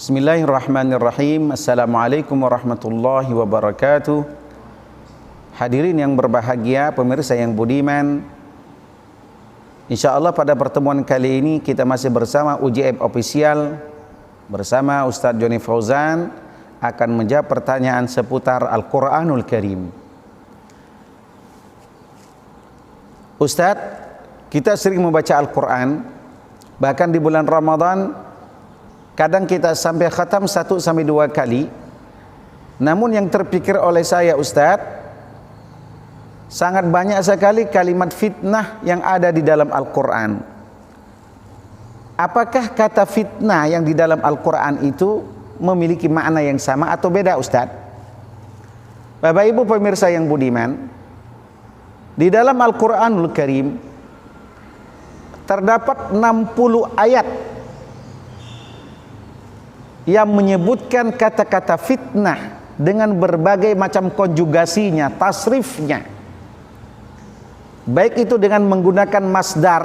Bismillahirrahmanirrahim. Assalamualaikum warahmatullahi wabarakatuh. Hadirin yang berbahagia, pemirsa yang budiman, InsyaAllah pada pertemuan kali ini kita masih bersama UJM Official bersama Ustadz Joni Fauzan akan menjawab pertanyaan seputar Al-Quranul Karim. Ustadz, kita sering membaca Al-Quran, bahkan di bulan Ramadan kadang kita sampai khatam 1 sampai 2 kali. Namun yang terpikir oleh saya, Ustadz, sangat banyak sekali kalimat fitnah yang ada di dalam Al-Quran. Apakah kata fitnah yang di dalam Al-Quran itu memiliki makna yang sama atau beda, Ustadz? Bapak Ibu pemirsa yang budiman, di dalam Al-Quranul Karim terdapat 60 ayat yang menyebutkan kata-kata fitnah dengan berbagai macam konjugasinya, tasrifnya. Baik itu dengan menggunakan masdar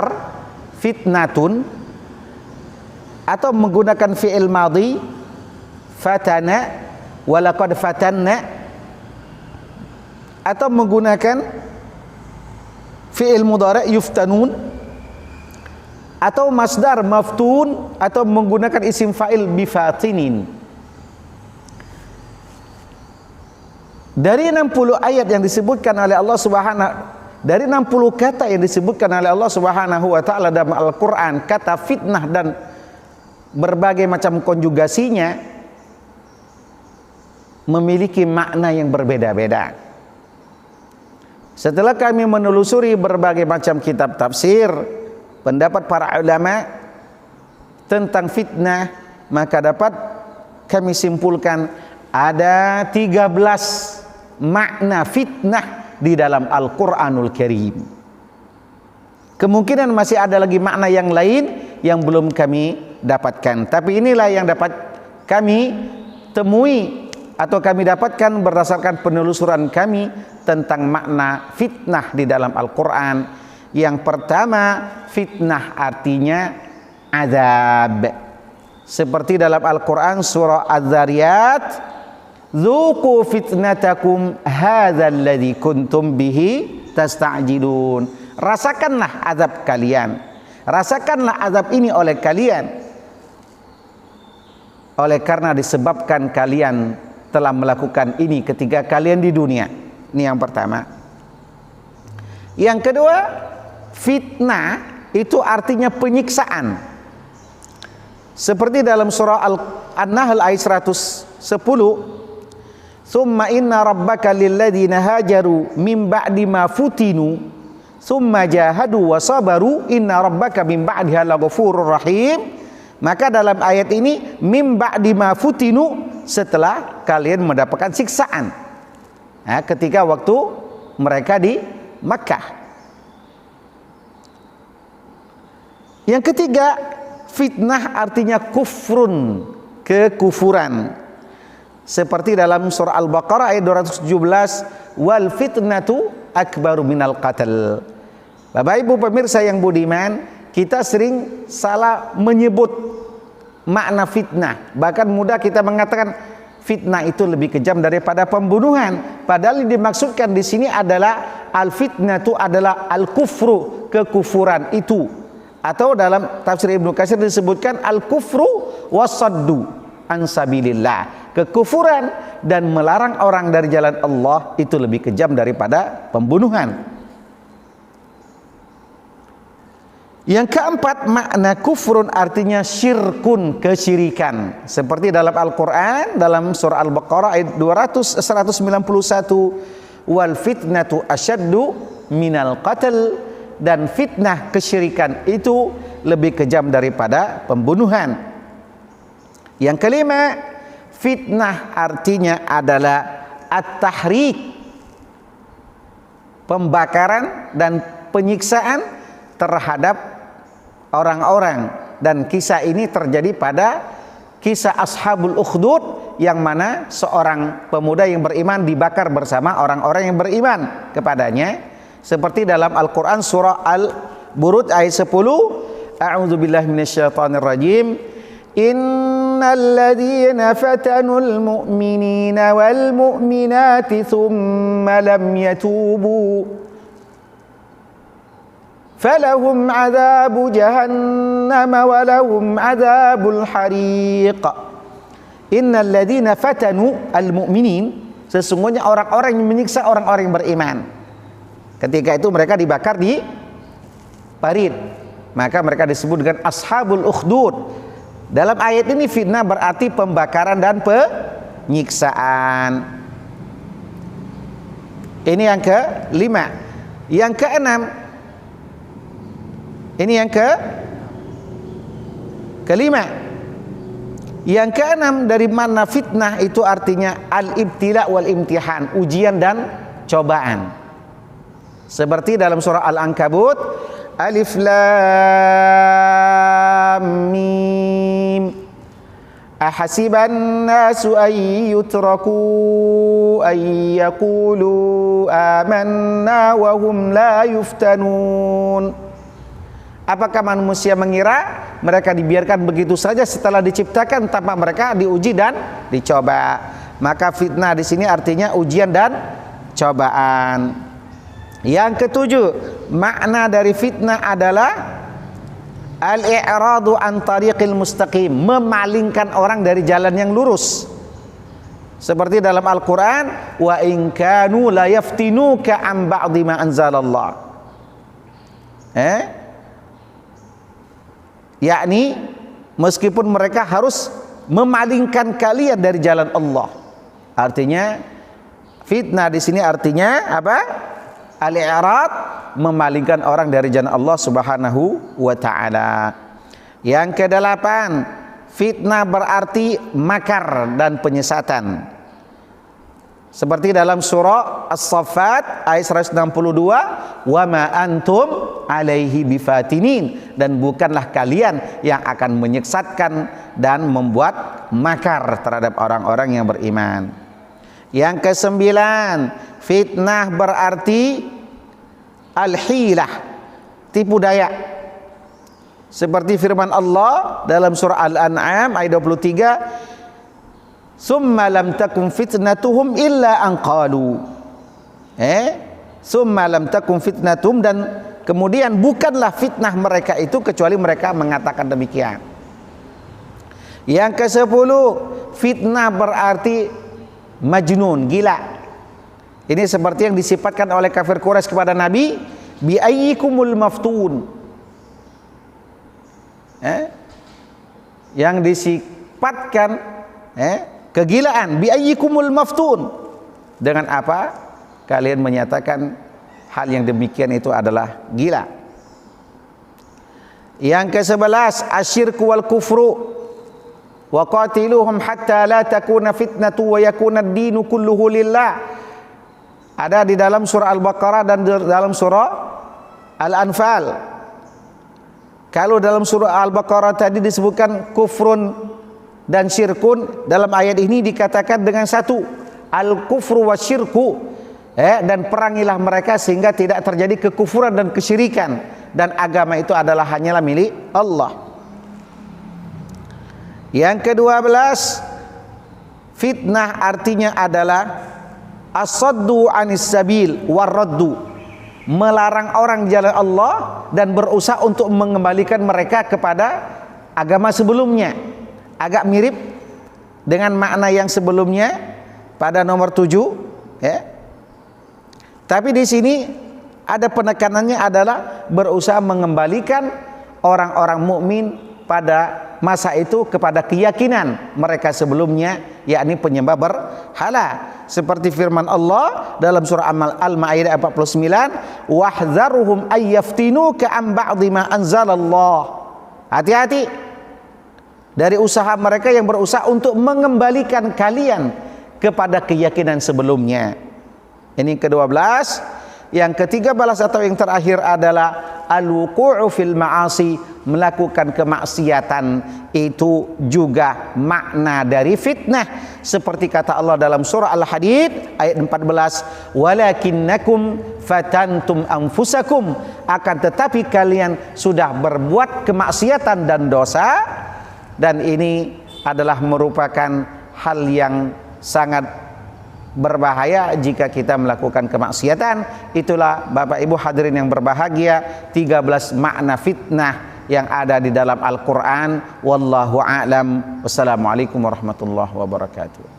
fitnatun, atau menggunakan fi'il madhi fatana, walaqad fatanna, atau menggunakan fi'il mudhari' yuftanun, atau masdar maftun, atau menggunakan isim fa'il bifatinin. Dari 60 ayat yang disebutkan oleh Allah Subhanahu, dari 60 kata yang disebutkan oleh Allah Subhanahu wa taala dalam Al-Qur'an, kata fitnah dan berbagai macam konjugasinya memiliki makna yang berbeda-beda. Setelah kami menelusuri berbagai macam kitab tafsir, pendapat para ulama tentang fitnah, maka dapat kami simpulkan ada 13 makna fitnah di dalam Al-Quranul Karim. Kemungkinan masih ada lagi makna yang lain yang belum kami dapatkan, tapi inilah yang dapat kami temui atau kami dapatkan berdasarkan penelusuran kami tentang makna fitnah di dalam Al-Quran. Yang pertama, fitnah artinya azab. Seperti dalam Al-Quran surah Az-Zariyat, "Dzuqu fitnatakum hadzal ladzi kuntum bihi tasta'jilun." Rasakanlah azab kalian. Rasakanlah azab ini oleh kalian. Oleh karena disebabkan kalian telah melakukan ini ketika kalian di dunia. Ini yang pertama. Yang kedua, fitnah itu artinya penyiksaan. Seperti dalam surah An-Nahl ayat 110, "Tsumma inna rabbaka lilladzina hajaru min ba'di ma futinu tsumma jahadu wa sabaru inna rabbaka min ba'diha laghafurur rahim." Maka dalam ayat ini min ba'di ma futinu, setelah kalian mendapatkan siksaan. Nah, ketika waktu mereka di Makkah. Yang ketiga, fitnah artinya kufrun, kekufuran. Seperti dalam surah Al-Baqarah ayat 217, "Wal fitnatu akbaru minal qatl." Bapak Ibu pemirsa yang budiman, kita sering salah menyebut makna fitnah. Bahkan mudah kita mengatakan fitnah itu lebih kejam daripada pembunuhan. Padahal yang dimaksudkan di sini adalah al-fitnatu adalah al-kufru, kekufuran itu. Atau dalam tafsir Ibnu Katsir disebutkan al-kufru wasaddu an sabilillah. Kekufuran dan melarang orang dari jalan Allah itu lebih kejam daripada pembunuhan. Yang keempat, makna kufrun artinya syirkun, kesyirikan. Seperti dalam Al-Quran, dalam surah Al-Baqarah ayat 191, "Wal fitnatu asyaddu minal qatl." Dan fitnah kesyirikan itu lebih kejam daripada pembunuhan. Yang kelima, fitnah artinya adalah at-tahrik, pembakaran dan penyiksaan terhadap orang-orang. Dan kisah ini terjadi pada kisah Ashabul Ukhdud, yang mana seorang pemuda yang beriman dibakar bersama orang-orang yang beriman kepadanya. Seperti dalam Al-Quran surah Al-Burud ayat 10, "A'udzubillahi minasyaitonirrajim. In الذين فتنوا المؤمنين والمؤمنات ثم لم يتوبوا فلهم عذاب جهنم ولهم عذاب الحريق. Innal ladzina fatanu al-mu'minin, sesungguhnya orang-orang yang menyiksa orang-orang yang beriman. Ketika itu mereka dibakar di parit, maka mereka disebut dengan ashabul ukhdud. Dalam ayat ini fitnah berarti pembakaran dan penyiksaan. Ini yang kelima. Yang keenam, ini yang kelima. Yang keenam, dari mana fitnah itu artinya al-ibtila wal imtihan, ujian dan cobaan. Seperti dalam surah Al-Ankabut, Alif Lam Mim, ahasiban nasu ay yutraku ay yaqulu amanna wa hum la yuftanun. Apakah manusia mengira mereka dibiarkan begitu saja setelah diciptakan tanpa mereka diuji dan dicoba? Maka fitnah di sini artinya ujian dan cobaan. Yang ketujuh, makna dari fitnah adalah al-i'radu an tariqil mustaqim, memalingkan orang dari jalan yang lurus. Seperti dalam Al-Qur'an, wa in kanu la yaftinuka an ba'di ma anzalallah. Yakni meskipun mereka harus memalingkan kalian dari jalan Allah. Artinya fitnah di sini artinya apa? Al-i'rad, memalingkan orang dari jalan Allah Subhanahu wa taala. Yang kedelapan, fitnah berarti makar dan penyesatan. Seperti dalam surah As-Saffat ayat 162, wa ma antum alaihi bifatinin, dan bukanlah kalian yang akan menyesatkan dan membuat makar terhadap orang-orang yang beriman. Yang kesembilan, fitnah berarti al-hilah, tipu daya. Seperti firman Allah dalam surah Al-An'am ayat 23, summa lam takum fitnatuhum illa an qalu. Summa lam takum fitnatuhum, dan kemudian bukanlah fitnah mereka itu kecuali mereka mengatakan demikian. Yang ke-10, fitnah berarti majnun, gila. Ini seperti yang disifatkan oleh kafir Quraisy kepada Nabi, bi ayyikumul maftun. Yang disifatkan kegilaan, bi ayyikumul maftun. Dengan apa kalian menyatakan hal yang demikian itu adalah gila. Yang ke-11, asyirku wal kufru wa qatiluhum hatta la takuna fitnatu wa yakuna ad-dinu kulluhu lillah. Ada di dalam surah Al-Baqarah dan dalam surah Al-Anfal. Kalau dalam surah Al-Baqarah tadi disebutkan kufrun dan syirkun, dalam ayat ini dikatakan dengan satu, al-kufru wa syirku, dan perangilah mereka sehingga tidak terjadi kekufuran dan kesyirikan, dan agama itu adalah hanyalah milik Allah. Yang ke-12, fitnah artinya adalah as-saddu anis sabil warraddu, melarang orang jalan Allah dan berusaha untuk mengembalikan mereka kepada agama sebelumnya. Agak mirip dengan makna yang sebelumnya pada nomor 7, Tapi di sini ada penekanannya adalah berusaha mengembalikan orang-orang mukmin pada masa itu kepada keyakinan mereka sebelumnya, yakni penyembah berhala. Seperti firman Allah dalam surah Al-Maidah 49, wahdharuhum ayyaftinuka an ba'dhi ma anzalallah. Hati-hati dari usaha mereka yang berusaha untuk mengembalikan kalian kepada keyakinan sebelumnya. Ini ke-12. Yang ke-13 atau yang terakhir adalah al-wuqu'u fil ma'asi, melakukan kemaksiatan. Itu juga makna dari fitnah, seperti kata Allah dalam surah Al-Hadid ayat 14, walakinnakum fatantum anfusakum, akan tetapi kalian sudah berbuat kemaksiatan dan dosa, dan ini adalah merupakan hal yang sangat berbahaya jika kita melakukan kemaksiatan. Itulah Bapak Ibu hadirin yang berbahagia 13 makna fitnah yang ada di dalam Al-Quran. Wallahu a'lam. Wassalamualaikum warahmatullahi wabarakatuh.